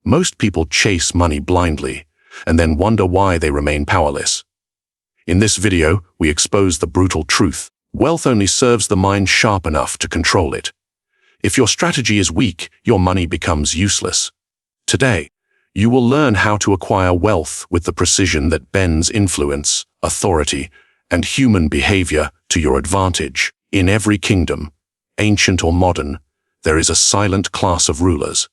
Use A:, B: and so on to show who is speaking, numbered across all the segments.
A: Most people chase money blindly and then wonder why they remain powerless. In this video, we expose the brutal truth. Wealth only serves the mind sharp enough to control it. If your strategy is weak, your money becomes useless. Today, you will learn how to acquire wealth with the precision that bends influence, authority, and human behavior to your advantage. In every kingdom, ancient or modern, there is a silent class of rulers.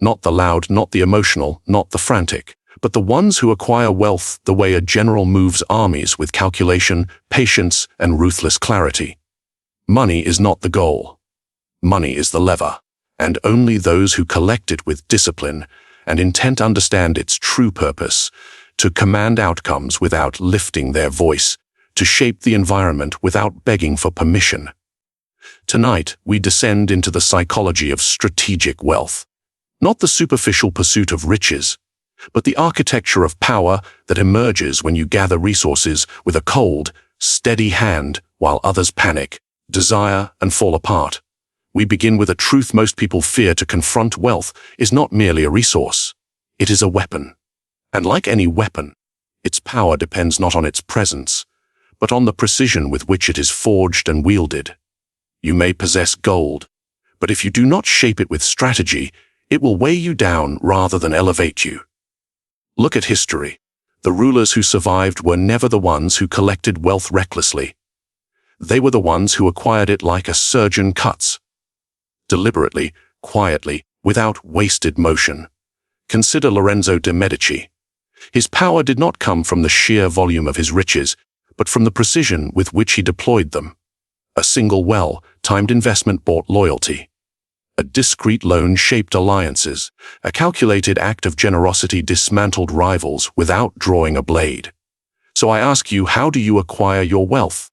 A: Not the loud, not the emotional, not the frantic, but the ones who acquire wealth the way a general moves armies with calculation, patience, and ruthless clarity. Money is not the goal. Money is the lever, and only those who collect it with discipline and intent understand its true purpose, to command outcomes without lifting their voice, to shape the environment without begging for permission. Tonight, we descend into the psychology of strategic wealth. Not the superficial pursuit of riches, but the architecture of power that emerges when you gather resources with a cold, steady hand while others panic, desire, and fall apart. We begin with a truth most people fear to confront. Wealth is not merely a resource. It is a weapon. And like any weapon, its power depends not on its presence, but on the precision with which it is forged and wielded. You may possess gold, but if you do not shape it with strategy, it will weigh you down rather than elevate you. Look at history. The rulers who survived were never the ones who collected wealth recklessly. They were the ones who acquired it like a surgeon cuts. Deliberately, quietly, without wasted motion. Consider Lorenzo de' Medici. His power did not come from the sheer volume of his riches, but from the precision with which he deployed them. A single well-timed investment bought loyalty. A discreet loan shaped alliances. A calculated act of generosity dismantled rivals without drawing a blade. So I ask you, how do you acquire your wealth?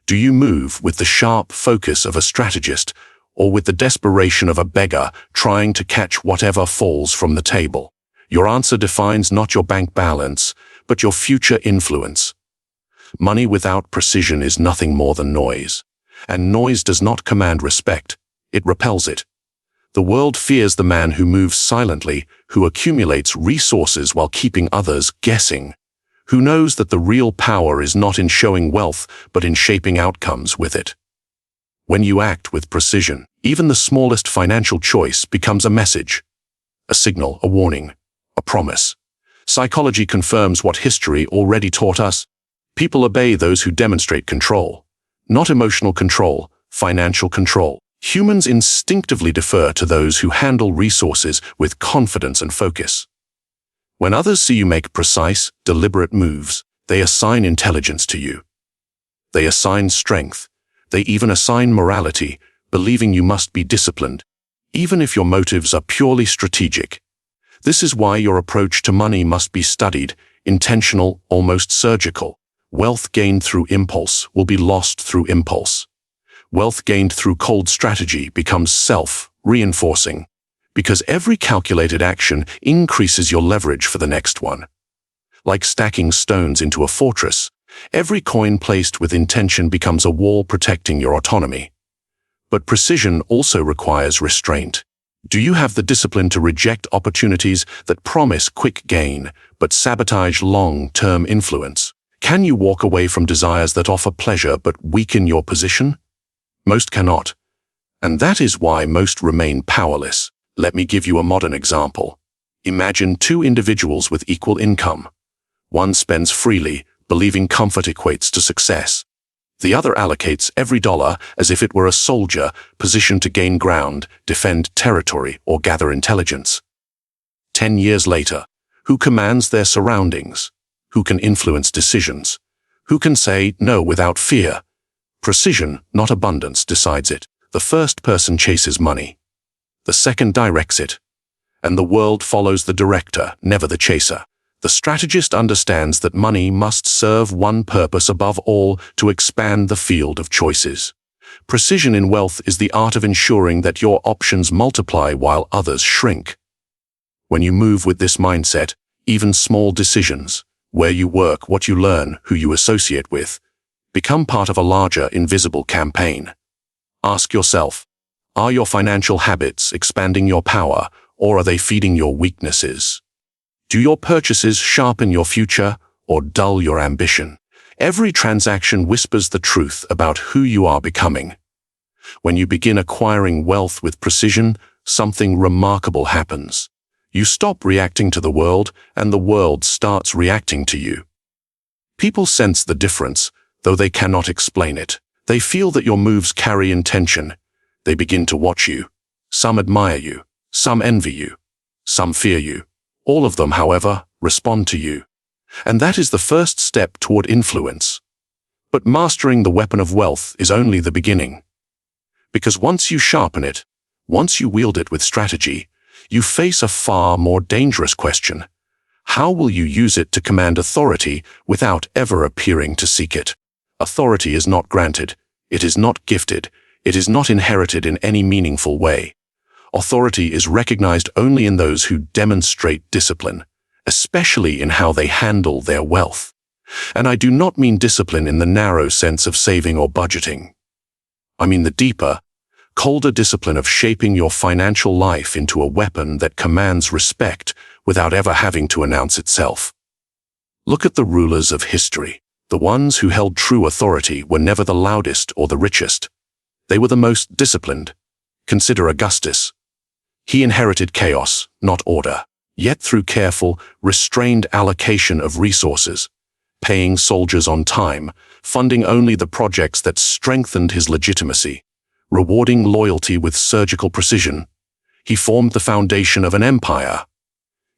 A: Do you move with the sharp focus of a strategist, or with the desperation of a beggar trying to catch whatever falls from the table? Your answer defines not your bank balance, but your future influence. Money without precision is nothing more than noise, and noise does not command respect, it repels it. The world fears the man who moves silently, who accumulates resources while keeping others guessing, who knows that the real power is not in showing wealth, but in shaping outcomes with it. When you act with precision, even the smallest financial choice becomes a message, a signal, a warning, a promise. Psychology confirms what history already taught us. People obey those who demonstrate control. Not emotional control, financial control. Humans instinctively defer to those who handle resources with confidence and focus. When others see you make precise, deliberate moves, they assign intelligence to you. They assign strength. They even assign morality, believing you must be disciplined, even if your motives are purely strategic. This is why your approach to money must be studied, intentional, almost surgical. Wealth gained through impulse will be lost through impulse. Wealth gained through cold strategy becomes self-reinforcing, because every calculated action increases your leverage for the next one. Like stacking stones into a fortress, every coin placed with intention becomes a wall protecting your autonomy. But precision also requires restraint. Do you have the discipline to reject opportunities that promise quick gain but sabotage long-term influence? Can you walk away from desires that offer pleasure but weaken your position? Most cannot. And that is why most remain powerless. Let me give you a modern example. Imagine two individuals with equal income. One spends freely, believing comfort equates to success. The other allocates every dollar as if it were a soldier positioned to gain ground, defend territory, or gather intelligence. 10 years later, who commands their surroundings? Who can influence decisions? Who can say no without fear? Precision, not abundance, decides it. The first person chases money. The second directs it. And the world follows the director, never the chaser. The strategist understands that money must serve one purpose above all, to expand the field of choices. Precision in wealth is the art of ensuring that your options multiply while others shrink. When you move with this mindset, even small decisions, where you work, what you learn, who you associate with, become part of a larger, invisible campaign. Ask yourself, are your financial habits expanding your power or are they feeding your weaknesses? Do your purchases sharpen your future or dull your ambition? Every transaction whispers the truth about who you are becoming. When you begin acquiring wealth with precision, something remarkable happens. You stop reacting to the world, and the world starts reacting to you. People sense the difference, though they cannot explain it. They feel that your moves carry intention. They begin to watch you. Some admire you. Some envy you. Some fear you. All of them, however, respond to you. And that is the first step toward influence. But mastering the weapon of wealth is only the beginning. Because once you sharpen it, once you wield it with strategy, you face a far more dangerous question. How will you use it to command authority without ever appearing to seek it? Authority is not granted. It is not gifted. It is not inherited in any meaningful way. Authority is recognized only in those who demonstrate discipline, especially in how they handle their wealth. And I do not mean discipline in the narrow sense of saving or budgeting. I mean the deeper, colder discipline of shaping your financial life into a weapon that commands respect without ever having to announce itself. Look at the rulers of history. The ones who held true authority were never the loudest or the richest. They were the most disciplined. Consider Augustus. He inherited chaos, not order. Yet through careful, restrained allocation of resources, paying soldiers on time, funding only the projects that strengthened his legitimacy, rewarding loyalty with surgical precision, he formed the foundation of an empire.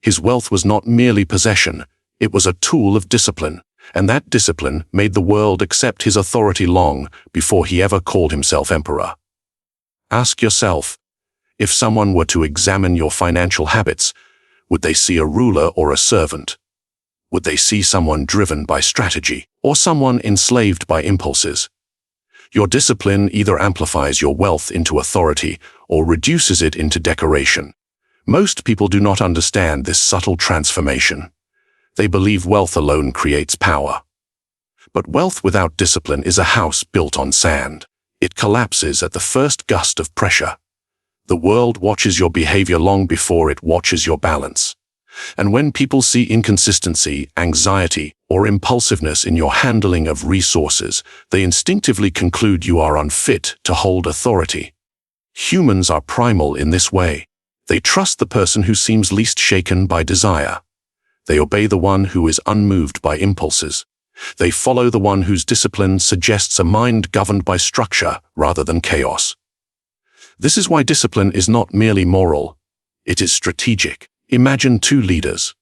A: His wealth was not merely possession, it was a tool of discipline, and that discipline made the world accept his authority long before he ever called himself emperor. Ask yourself, if someone were to examine your financial habits, would they see a ruler or a servant? Would they see someone driven by strategy or someone enslaved by impulses? Your discipline either amplifies your wealth into authority or reduces it into decoration. Most people do not understand this subtle transformation. They believe wealth alone creates power. But wealth without discipline is a house built on sand. It collapses at the first gust of pressure. The world watches your behavior long before it watches your balance. And when people see inconsistency, anxiety, or impulsiveness in your handling of resources, they instinctively conclude you are unfit to hold authority. Humans are primal in this way. They trust the person who seems least shaken by desire. They obey the one who is unmoved by impulses. They follow the one whose discipline suggests a mind governed by structure rather than chaos. This is why discipline is not merely moral. It is strategic. Imagine two leaders.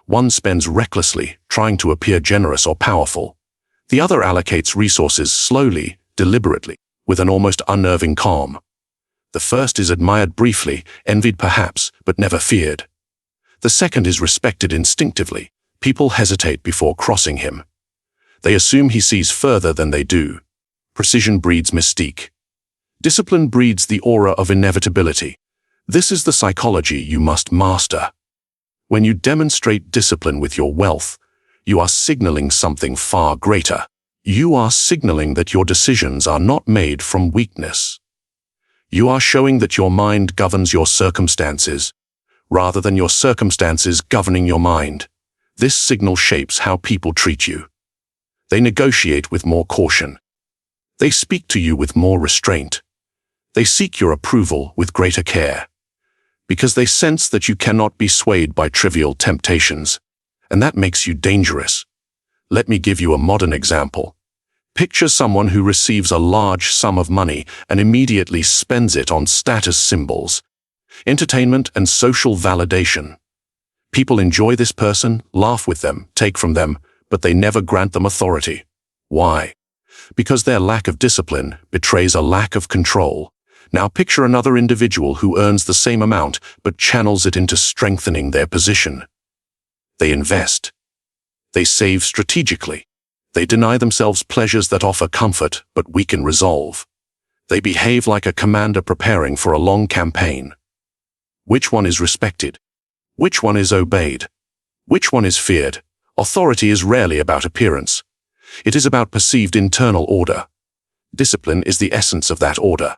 A: One spends recklessly, trying to appear generous or powerful. The other allocates resources slowly, deliberately, with an almost unnerving calm. The first is admired briefly, envied perhaps, but never feared. The second is respected instinctively. People hesitate before crossing him. They assume he sees further than they do. Precision breeds mystique. Discipline breeds the aura of inevitability. This is the psychology you must master. When you demonstrate discipline with your wealth, you are signaling something far greater. You are signaling that your decisions are not made from weakness. You are showing that your mind governs your circumstances, rather than your circumstances governing your mind. This signal shapes how people treat you. They negotiate with more caution. They speak to you with more restraint. They seek your approval with greater care, because they sense that you cannot be swayed by trivial temptations, and that makes you dangerous. Let me give you a modern example. Picture someone who receives a large sum of money and immediately spends it on status symbols, entertainment, and social validation. People enjoy this person, laugh with them, take from them, but they never grant them authority. Why? Because their lack of discipline betrays a lack of control. Now picture another individual who earns the same amount but channels it into strengthening their position. They invest. They save strategically. They deny themselves pleasures that offer comfort but weaken resolve. They behave like a commander preparing for a long campaign. Which one is respected? Which one is obeyed? Which one is feared? Authority is rarely about appearance. It is about perceived internal order. Discipline is the essence of that order.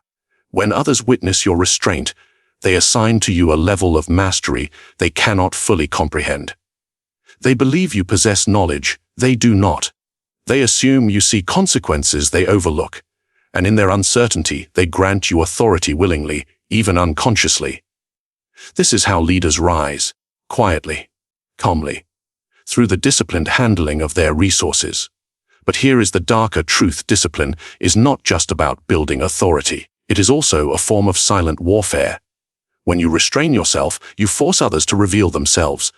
A: When others witness your restraint, They assign to you a level of mastery they cannot fully comprehend. They believe you possess knowledge they do not. They assume you see consequences they overlook, and in their uncertainty they grant you authority willingly, even unconsciously. This is how leaders rise, quietly, calmly, through the disciplined handling of their resources. But here is the darker truth: discipline is not just about building authority. It is also a form of silent warfare. When you restrain yourself, you force others to reveal themselves,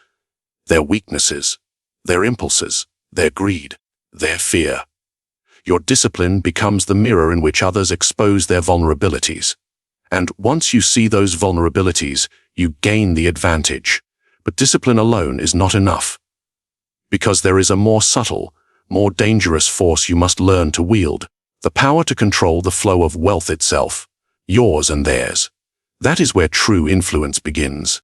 A: their weaknesses, their impulses, their greed, their fear. Your discipline becomes the mirror in which others expose their vulnerabilities. And once you see those vulnerabilities, you gain the advantage. But discipline alone is not enough. Because there is a more subtle, more dangerous force you must learn to wield: the power to control the flow of wealth itself, yours and theirs. That is where true influence begins.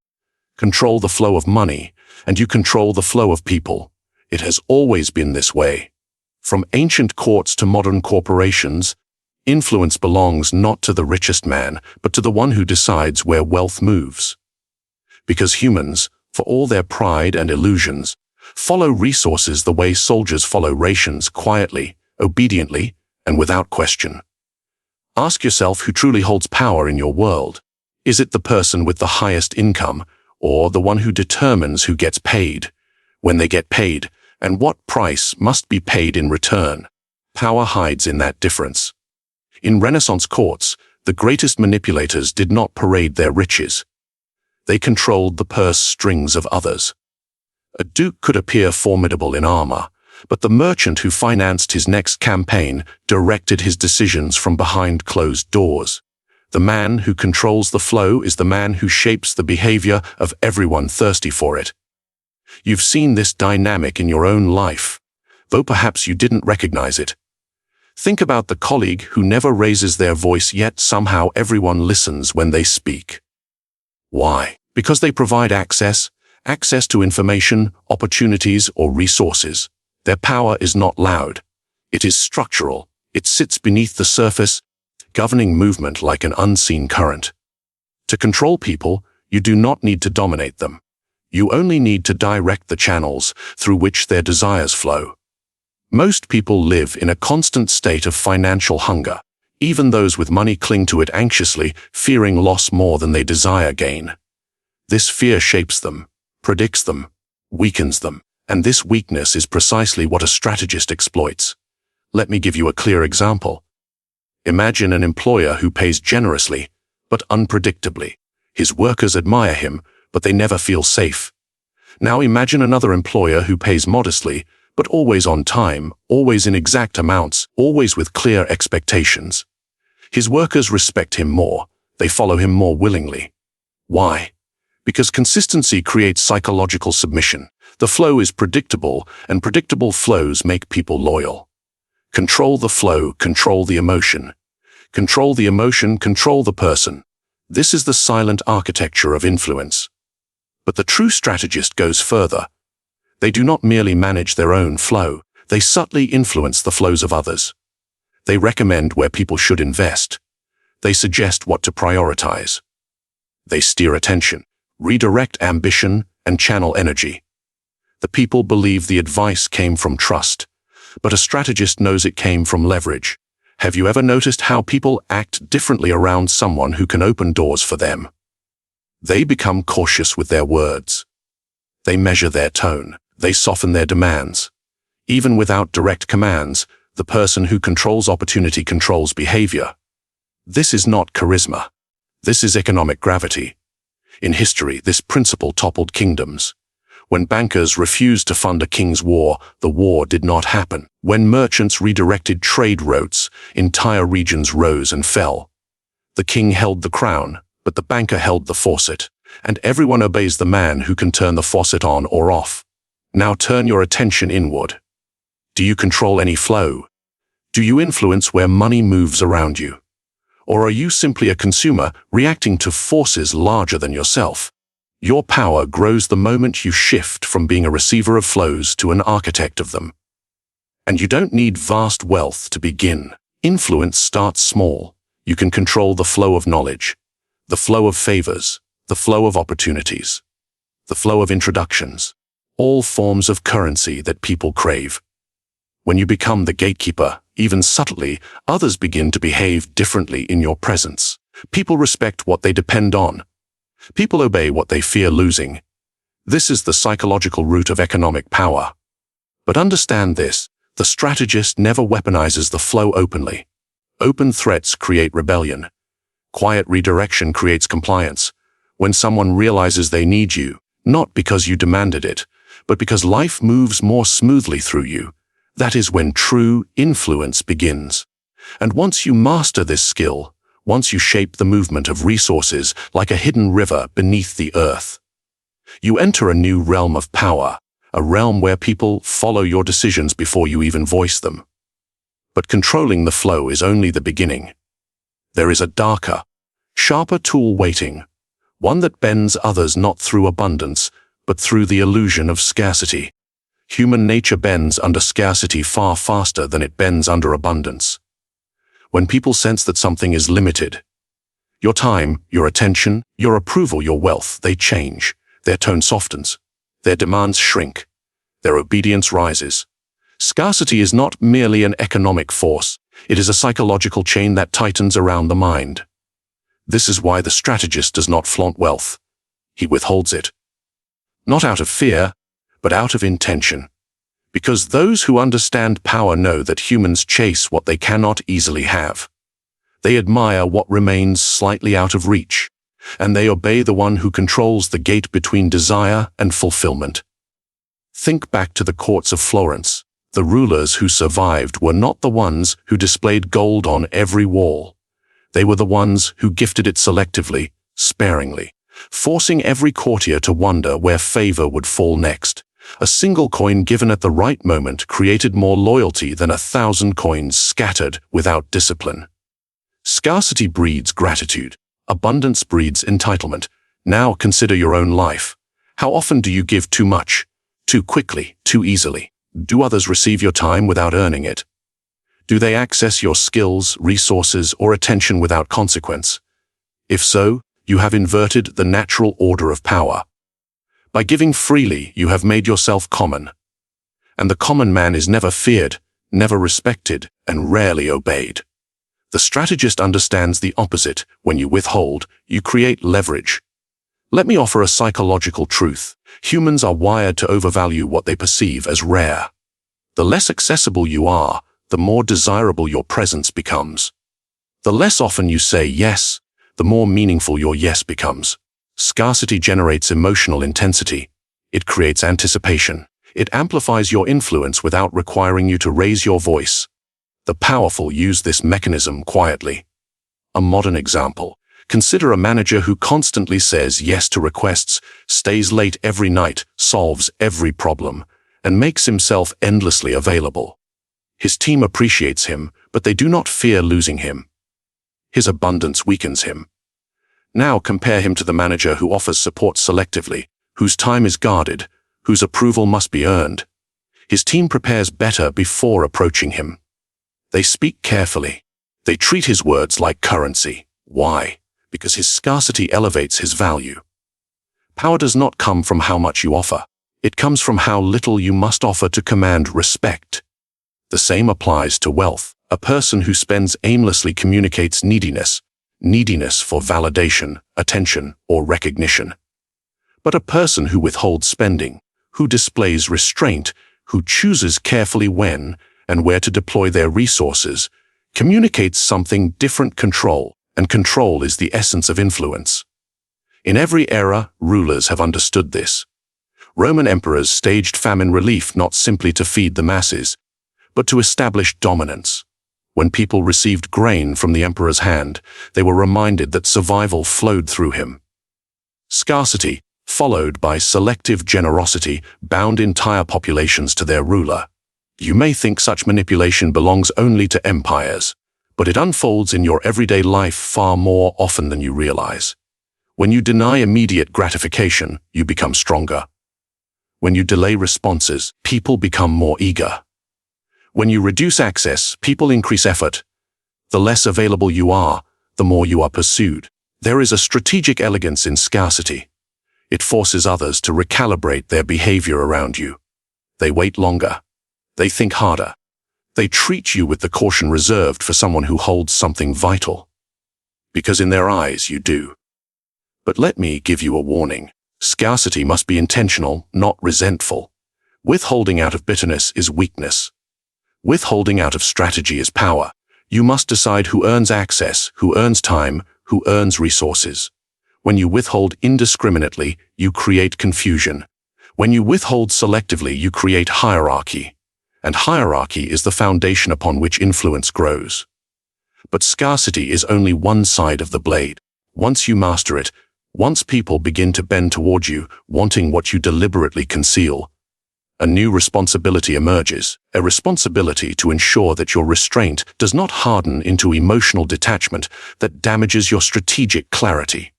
A: Control the flow of money, and you control the flow of people. It has always been this way. From ancient courts to modern corporations, influence belongs not to the richest man, but to the one who decides where wealth moves. Because humans, for all their pride and illusions, follow resources the way soldiers follow rations: quietly, obediently, and without question. Ask yourself who truly holds power in your world. Is it the person with the highest income, or the one who determines who gets paid, when they get paid, and what price must be paid in return? Power hides in that difference. In Renaissance courts, the greatest manipulators did not parade their riches. They controlled the purse strings of others. A duke could appear formidable in armor, but the merchant who financed his next campaign directed his decisions from behind closed doors. The man who controls the flow is the man who shapes the behavior of everyone thirsty for it. You've seen this dynamic in your own life, though perhaps you didn't recognize it. Think about the colleague who never raises their voice, yet somehow everyone listens when they speak. Why? Because they provide access to information, opportunities, or resources. Their power is not loud. It is structural. It sits beneath the surface, governing movement like an unseen current. To control people, you do not need to dominate them. You only need to direct the channels through which their desires flow. Most people live in a constant state of financial hunger. Even those with money cling to it anxiously, fearing loss more than they desire gain. This fear shapes them, predicts them, weakens them, and this weakness is precisely what a strategist exploits. Let me give you a clear example. Imagine an employer who pays generously, but unpredictably. His workers admire him, but they never feel safe. Now imagine another employer who pays modestly, but always on time, always in exact amounts, always with clear expectations. His workers respect him more, they follow him more willingly. Why? Because consistency creates psychological submission. The flow is predictable, and predictable flows make people loyal. Control the flow, control the emotion. Control the emotion, control the person. This is the silent architecture of influence. But the true strategist goes further. They do not merely manage their own flow, they subtly influence the flows of others. They recommend where people should invest. They suggest what to prioritize. They steer attention, redirect ambition, and channel energy. The people believe the advice came from trust, but a strategist knows it came from leverage. Have you ever noticed how people act differently around someone who can open doors for them? They become cautious with their words. They measure their tone. They soften their demands. Even without direct commands, the person who controls opportunity controls behavior. This is not charisma. This is economic gravity. In history, this principle toppled kingdoms. When bankers refused to fund a king's war, the war did not happen. When merchants redirected trade routes, entire regions rose and fell. The king held the crown, but the banker held the faucet, and everyone obeys the man who can turn the faucet on or off. Now turn your attention inward. Do you control any flow? Do you influence where money moves around you? Or are you simply a consumer reacting to forces larger than yourself? Your power grows the moment you shift from being a receiver of flows to an architect of them. And you don't need vast wealth to begin. Influence starts small. You can control the flow of knowledge. The flow of favors, the flow of opportunities, the flow of introductions, all forms of currency that people crave. When you become the gatekeeper, even subtly, others begin to behave differently in your presence. People respect what they depend on. People obey what they fear losing. This is the psychological root of economic power. But understand this, the strategist never weaponizes the flow openly. Open threats create rebellion. Quiet redirection creates compliance. When someone realizes they need you, not because you demanded it, but because life moves more smoothly through you, that is when true influence begins. And once you master this skill, once you shape the movement of resources like a hidden river beneath the earth, you enter a new realm of power, a realm where people follow your decisions before you even voice them. But controlling the flow is only the beginning. There is a darker, sharper tool waiting, one that bends others not through abundance, but through the illusion of scarcity. Human nature bends under scarcity far faster than it bends under abundance. When people sense that something is limited, your time, your attention, your approval, your wealth, they change. Their tone softens. Their demands shrink. Their obedience rises. Scarcity is not merely an economic force. It is a psychological chain that tightens around the mind. This is why the strategist does not flaunt wealth. He withholds it. Not out of fear, but out of intention. Because those who understand power know that humans chase what they cannot easily have. They admire what remains slightly out of reach, and they obey the one who controls the gate between desire and fulfillment. Think back to the courts of Florence. The rulers who survived were not the ones who displayed gold on every wall. They were the ones who gifted it selectively, sparingly, forcing every courtier to wonder where favor would fall next. A single coin given at the right moment created more loyalty than 1,000 coins scattered without discipline. Scarcity breeds gratitude. Abundance breeds entitlement. Now consider your own life. How often do you give too much? Too quickly, too easily? Do others receive your time without earning it? Do they access your skills, resources, or attention without consequence? If so, you have inverted the natural order of power. By giving freely, you have made yourself common. And the common man is never feared, never respected, and rarely obeyed. The strategist understands the opposite. When you withhold, you create leverage. Let me offer a psychological truth. Humans are wired to overvalue what they perceive as rare. The less accessible you are, the more desirable your presence becomes. The less often you say yes, the more meaningful your yes becomes. Scarcity generates emotional intensity. It creates anticipation. It amplifies your influence without requiring you to raise your voice. The powerful use this mechanism quietly. A modern example. Consider a manager who constantly says yes to requests, stays late every night, solves every problem, and makes himself endlessly available. His team appreciates him, but they do not fear losing him. His abundance weakens him. Now compare him to the manager who offers support selectively, whose time is guarded, whose approval must be earned. His team prepares better before approaching him. They speak carefully. They treat his words like currency. Why? Because his scarcity elevates his value. Power does not come from how much you offer. It comes from how little you must offer to command respect. The same applies to wealth. A person who spends aimlessly communicates neediness for validation, attention, or recognition. But a person who withholds spending, who displays restraint, who chooses carefully when and where to deploy their resources, communicates something different: control, and control is the essence of influence. In every era, rulers have understood this. Roman emperors staged famine relief not simply to feed the masses, but to establish dominance. When people received grain from the emperor's hand, they were reminded that survival flowed through him. Scarcity, followed by selective generosity, bound entire populations to their ruler. You may think such manipulation belongs only to empires, but it unfolds in your everyday life far more often than you realize. When you deny immediate gratification, you become stronger. When you delay responses, people become more eager. When you reduce access, people increase effort. The less available you are, the more you are pursued. There is a strategic elegance in scarcity. It forces others to recalibrate their behavior around you. They wait longer. They think harder. They treat you with the caution reserved for someone who holds something vital. Because in their eyes you do. But let me give you a warning. Scarcity must be intentional, not resentful. Withholding out of bitterness is weakness. Withholding out of strategy is power. You must decide who earns access, who earns time, who earns resources. When you withhold indiscriminately, you create confusion. When you withhold selectively, you create hierarchy. And hierarchy is the foundation upon which influence grows. But scarcity is only one side of the blade. Once you master it, once people begin to bend toward you, wanting what you deliberately conceal, a new responsibility emerges, a responsibility to ensure that your restraint does not harden into emotional detachment that damages your strategic clarity.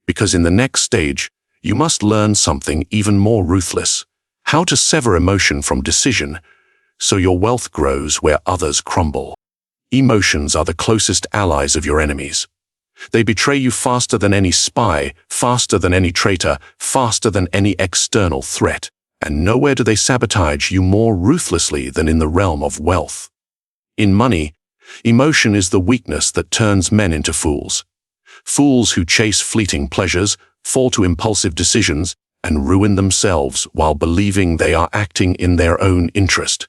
A: Because in the next stage, you must learn something even more ruthless, how to sever emotion from decision, so your wealth grows where others crumble. Emotions are the closest allies of your enemies. They betray you faster than any spy, faster than any traitor, faster than any external threat. And nowhere do they sabotage you more ruthlessly than in the realm of wealth. In money, emotion is the weakness that turns men into fools. Fools who chase fleeting pleasures, fall to impulsive decisions, and ruin themselves while believing they are acting in their own interest.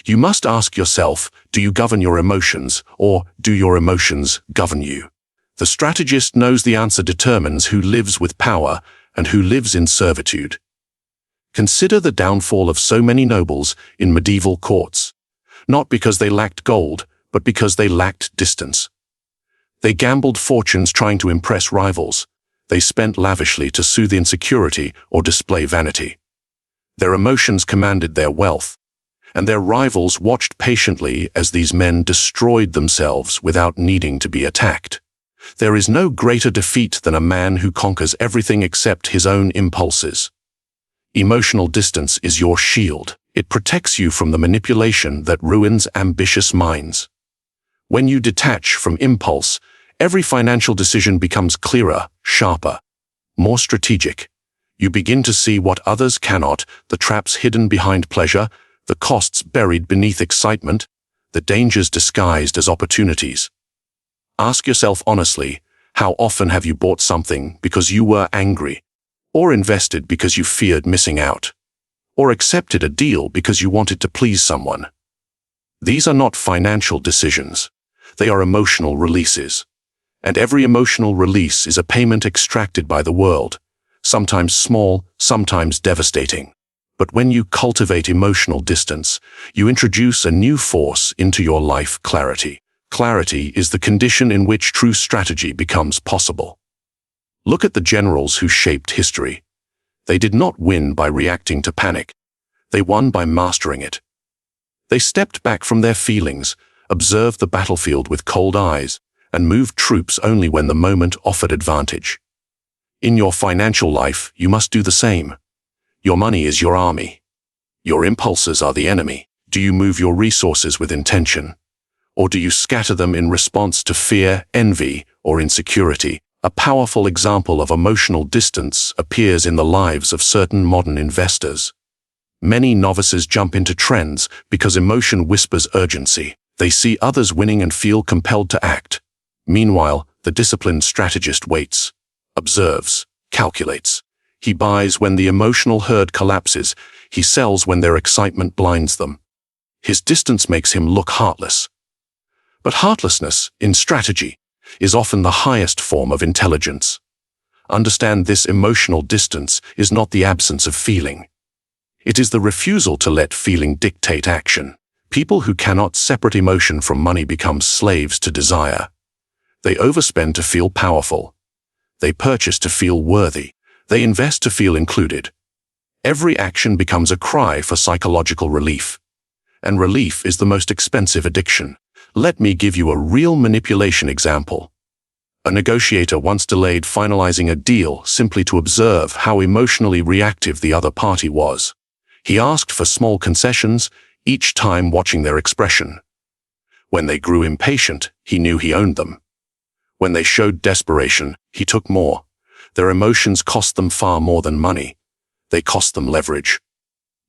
A: You must ask yourself, do you govern your emotions, or do your emotions govern you? The strategist knows the answer determines who lives with power and who lives in servitude. Consider the downfall of so many nobles in medieval courts, not because they lacked gold, but because they lacked distance. They gambled fortunes trying to impress rivals. They spent lavishly to soothe insecurity or display vanity. Their emotions commanded their wealth, and their rivals watched patiently as these men destroyed themselves without needing to be attacked. There is no greater defeat than a man who conquers everything except his own impulses. Emotional distance is your shield. It protects you from the manipulation that ruins ambitious minds. When you detach from impulse, every financial decision becomes clearer, sharper, more strategic. You begin to see what others cannot, the traps hidden behind pleasure, the costs buried beneath excitement, the dangers disguised as opportunities. Ask yourself honestly, how often have you bought something because you were angry, or invested because you feared missing out, or accepted a deal because you wanted to please someone? These are not financial decisions. They are emotional releases. And every emotional release is a payment extracted by the world, sometimes small, sometimes devastating. But when you cultivate emotional distance, you introduce a new force into your life: clarity. Clarity is the condition in which true strategy becomes possible. Look at the generals who shaped history. They did not win by reacting to panic. They won by mastering it. They stepped back from their feelings, observed the battlefield with cold eyes, and moved troops only when the moment offered advantage. In your financial life, you must do the same. Your money is your army. Your impulses are the enemy. Do you move your resources with intention? Or do you scatter them in response to fear, envy, or insecurity? A powerful example of emotional distance appears in the lives of certain modern investors. Many novices jump into trends because emotion whispers urgency. They see others winning and feel compelled to act. Meanwhile, the disciplined strategist waits, observes, calculates. He buys when the emotional herd collapses. He sells when their excitement blinds them. His distance makes him look heartless. But heartlessness, in strategy, is often the highest form of intelligence. Understand this: emotional distance is not the absence of feeling. It is the refusal to let feeling dictate action. People who cannot separate emotion from money become slaves to desire. They overspend to feel powerful. They purchase to feel worthy. They invest to feel included. Every action becomes a cry for psychological relief. And relief is the most expensive addiction. Let me give you a real manipulation example. A negotiator once delayed finalizing a deal simply to observe how emotionally reactive the other party was. He asked for small concessions, each time watching their expression. When they grew impatient, he knew he owned them. When they showed desperation, he took more. Their emotions cost them far more than money. They cost them leverage.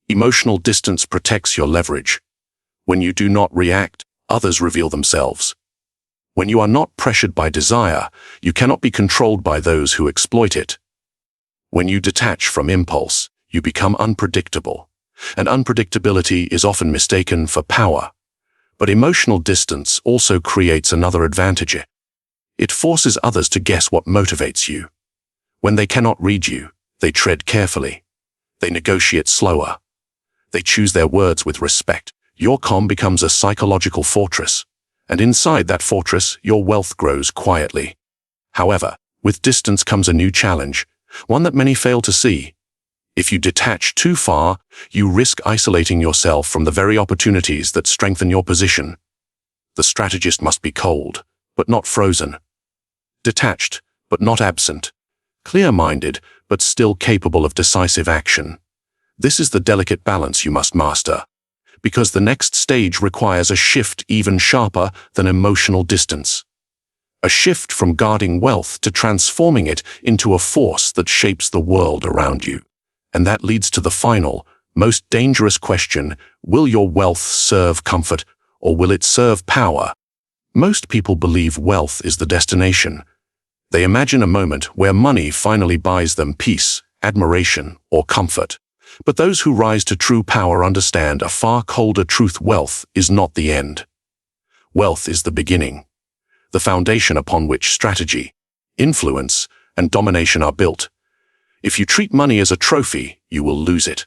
A: Emotional distance protects your leverage. When you do not react, others reveal themselves. When you are not pressured by desire, you cannot be controlled by those who exploit it. When you detach from impulse, you become unpredictable, and unpredictability is often mistaken for power. But emotional distance also creates another advantage. It forces others to guess what motivates you. When they cannot read you, they tread carefully. They negotiate slower. They choose their words with respect. Your calm becomes a psychological fortress, and inside that fortress, your wealth grows quietly. However, with distance comes a new challenge, one that many fail to see. If you detach too far, you risk isolating yourself from the very opportunities that strengthen your position. The strategist must be cold, but not frozen. Detached, but not absent. Clear-minded, but still capable of decisive action. This is the delicate balance you must master, because the next stage requires a shift even sharper than emotional distance. A shift from guarding wealth to transforming it into a force that shapes the world around you. And that leads to the final, most dangerous question: will your wealth serve comfort, or will it serve power? Most people believe wealth is the destination. They imagine a moment where money finally buys them peace, admiration, or comfort. But those who rise to true power understand a far colder truth: wealth is not the end. Wealth is the beginning, the foundation upon which strategy, influence, and domination are built. If you treat money as a trophy, you will lose it.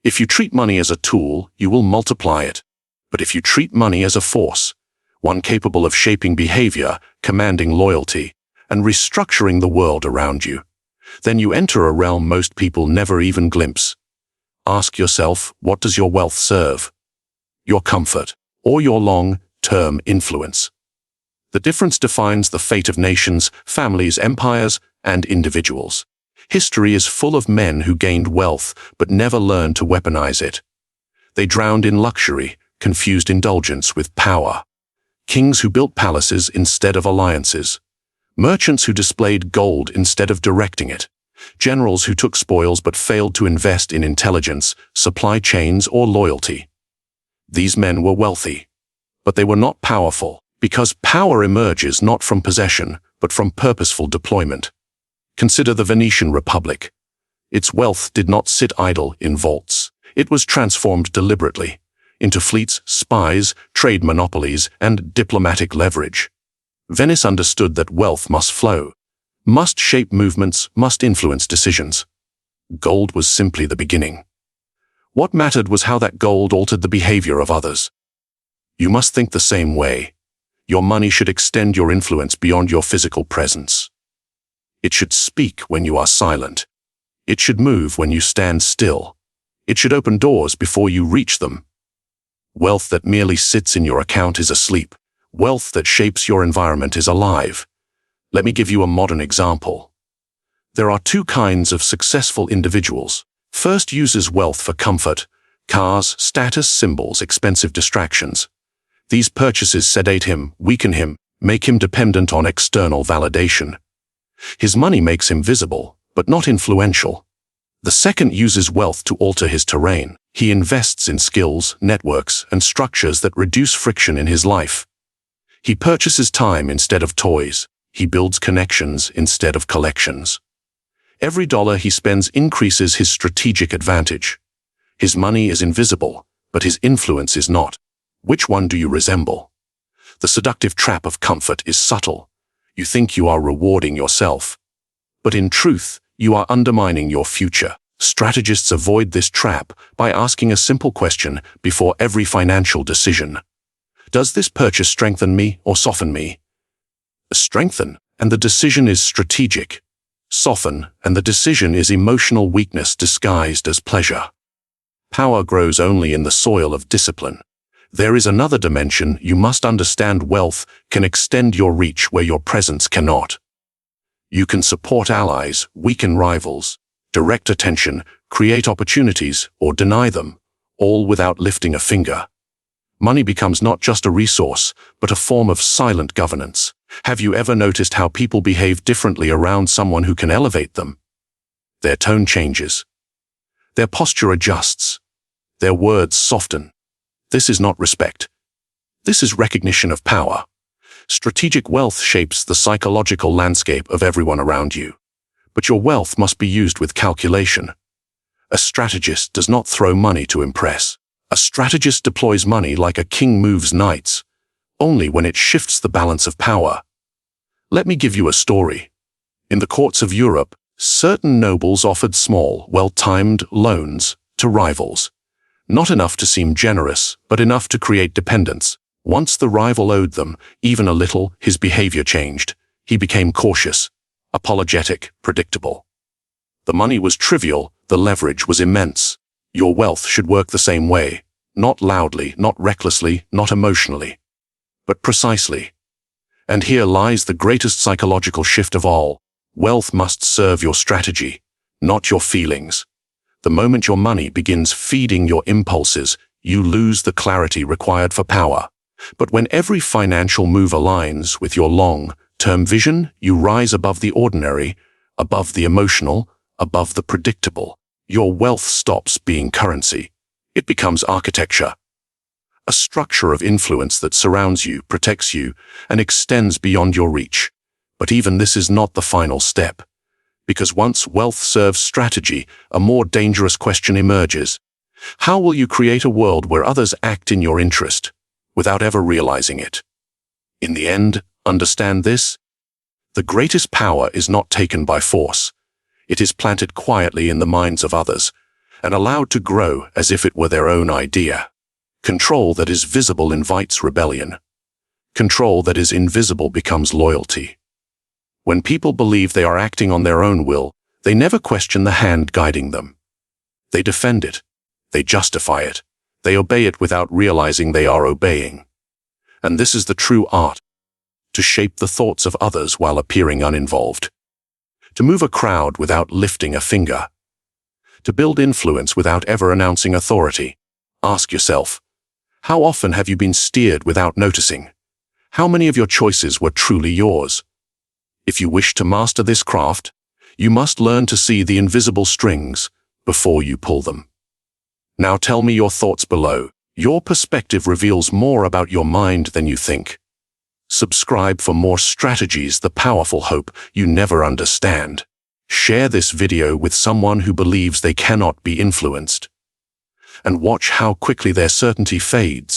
A: If you treat money as a tool, you will multiply it. But if you treat money as a force, one capable of shaping behavior, commanding loyalty, and restructuring the world around you, then you enter a realm most people never even glimpse. Ask yourself, what does your wealth serve? Your comfort, or your long-term influence? The difference defines the fate of nations, families, empires, and individuals. History is full of men who gained wealth but never learned to weaponize it. They drowned in luxury, confused indulgence with power. Kings who built palaces instead of alliances. Merchants who displayed gold instead of directing it. Generals who took spoils but failed to invest in intelligence, supply chains, or loyalty. These men were wealthy, but they were not powerful, because power emerges not from possession, but from purposeful deployment. Consider the Venetian Republic. Its wealth did not sit idle in vaults. It was transformed deliberately into fleets, spies, trade monopolies, and diplomatic leverage. Venice understood that wealth must flow, must shape movements, must influence decisions. Gold was simply the beginning. What mattered was how that gold altered the behavior of others. You must think the same way. Your money should extend your influence beyond your physical presence. It should speak when you are silent. It should move when you stand still. It should open doors before you reach them. Wealth that merely sits in your account is asleep. Wealth that shapes your environment is alive. Let me give you a modern example. There are two kinds of successful individuals. First uses wealth for comfort: cars, status symbols, expensive distractions. These purchases sedate him, weaken him, make him dependent on external validation. His money makes him visible, but not influential. The second uses wealth to alter his terrain. He invests in skills, networks, and structures that reduce friction in his life. He purchases time instead of toys. He builds connections instead of collections. Every dollar he spends increases his strategic advantage. His money is invisible, but his influence is not. Which one do you resemble? The seductive trap of comfort is subtle. You think you are rewarding yourself, but in truth, you are undermining your future. Strategists avoid this trap by asking a simple question before every financial decision. Does this purchase strengthen me or soften me? Strengthen, and the decision is strategic. Soften, and the decision is emotional weakness disguised as pleasure. Power grows only in the soil of discipline. There is another dimension you must understand. Wealth can extend your reach where your presence cannot. You can support allies, weaken rivals, direct attention, create opportunities, or deny them, all without lifting a finger. Money becomes not just a resource, but a form of silent governance. Have you ever noticed how people behave differently around someone who can elevate them? Their tone changes. Their posture adjusts. Their words soften. This is not respect. This is recognition of power. Strategic wealth shapes the psychological landscape of everyone around you. But your wealth must be used with calculation. A strategist does not throw money to impress. A strategist deploys money like a king moves knights, only when it shifts the balance of power. Let me give you a story. In the courts of Europe, certain nobles offered small, well-timed loans to rivals. Not enough to seem generous, but enough to create dependence. Once the rival owed them, even a little, his behavior changed. He became cautious, apologetic, predictable. The money was trivial, the leverage was immense. Your wealth should work the same way. Not loudly, not recklessly, not emotionally, but precisely. And here lies the greatest psychological shift of all. Wealth must serve your strategy, not your feelings. The moment your money begins feeding your impulses, you lose the clarity required for power. But when every financial move aligns with your long-term vision, you rise above the ordinary, above the emotional, above the predictable. Your wealth stops being currency. It becomes architecture. A structure of influence that surrounds you, protects you, and extends beyond your reach. But even this is not the final step. Because once wealth serves strategy, a more dangerous question emerges. How will you create a world where others act in your interest, without ever realizing it? In the end, understand this: the greatest power is not taken by force. It is planted quietly in the minds of others, and allowed to grow as if it were their own idea. Control that is visible invites rebellion. Control that is invisible becomes loyalty. When people believe they are acting on their own will, they never question the hand guiding them. They defend it. They justify it. They obey it without realizing they are obeying. And this is the true art: to shape the thoughts of others while appearing uninvolved. To move a crowd without lifting a finger. To build influence without ever announcing authority. Ask yourself, how often have you been steered without noticing? How many of your choices were truly yours? If you wish to master this craft, you must learn to see the invisible strings before you pull them. Now tell me your thoughts below. Your perspective reveals more about your mind than you think. Subscribe for more strategies, the powerful hope you never understand. Share this video with someone who believes they cannot be influenced. And watch how quickly their certainty fades.